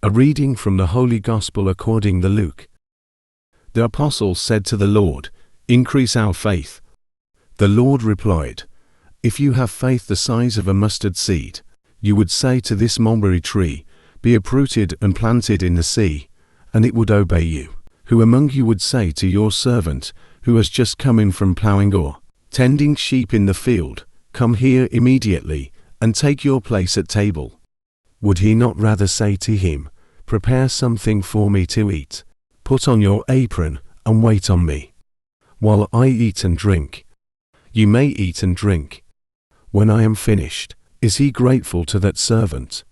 A reading from the Holy Gospel according to Luke. The apostles said to the Lord, "Increase our faith." The Lord replied, "If you have faith the size of a mustard seed, you would say to this mulberry tree, 'Be uprooted and planted in the sea,' and it would obey you. Who among you would say to your servant, who has just come in from plowing or tending sheep in the field, 'Come here immediately, and take your place at table'? Would he not rather say to him, 'Prepare something for me to eat, put on your apron, and wait on me, while I eat and drink? You may eat and drink. When I am finished,' is he grateful to that servant?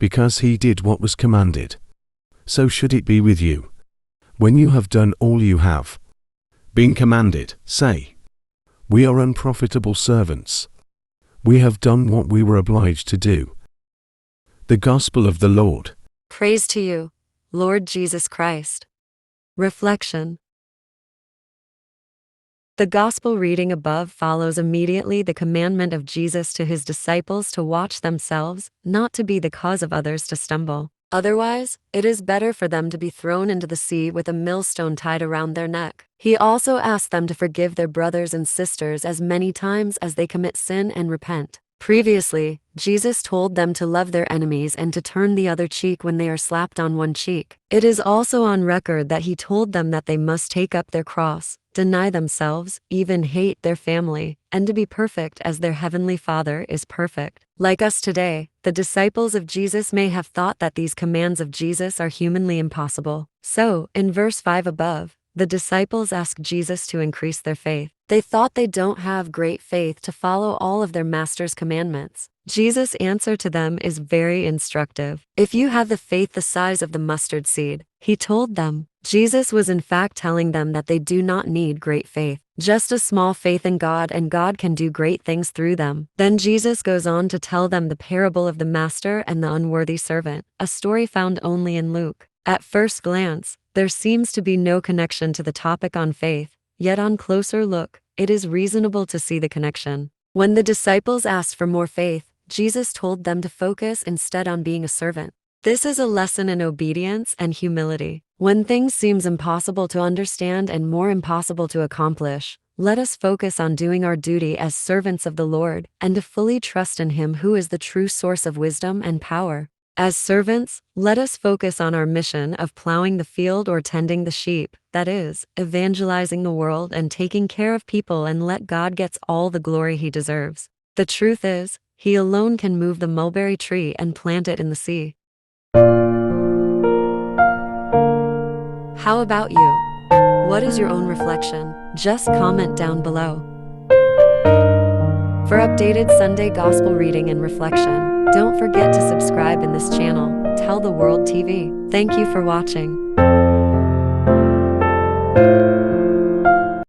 Because he did what was commanded. So should it be with you. When you have done all you have been commanded, say, 'We are unprofitable servants. We have done what we were obliged to do.'" The Gospel of the Lord. Praise to you, Lord Jesus Christ. Reflection. The Gospel reading above follows immediately the commandment of Jesus to his disciples to watch themselves, not to be the cause of others to stumble. Otherwise, it is better for them to be thrown into the sea with a millstone tied around their neck. He also asked them to forgive their brothers and sisters as many times as they commit sin and repent. Previously, Jesus told them to love their enemies and to turn the other cheek when they are slapped on one cheek. It is also on record that he told them that they must take up their cross, deny themselves, even hate their family, and to be perfect as their heavenly Father is perfect. Like us today, the disciples of Jesus may have thought that these commands of Jesus are humanly impossible. So, in verse 5 above, the disciples ask Jesus to increase their faith. They thought they don't have great faith to follow all of their master's commandments. Jesus' answer to them is very instructive. "If you have the faith the size of the mustard seed," he told them. Jesus was in fact telling them that they do not need great faith, just a small faith in God, and God can do great things through them. Then Jesus goes on to tell them the parable of the master and the unworthy servant, a story found only in Luke. At first glance, there seems to be no connection to the topic on faith, yet on closer look, it is reasonable to see the connection. When the disciples asked for more faith, Jesus told them to focus instead on being a servant. This is a lesson in obedience and humility. When things seem impossible to understand and more impossible to accomplish, let us focus on doing our duty as servants of the Lord and to fully trust in Him who is the true source of wisdom and power. As servants, let us focus on our mission of plowing the field or tending the sheep, that is, evangelizing the world and taking care of people, and let God get all the glory He deserves. The truth is, He alone can move the mulberry tree and plant it in the sea. How about you? What is your own reflection? Just comment down below. For updated Sunday Gospel reading and reflection, don't forget to subscribe in this channel, Tell the World TV. Thank you for watching.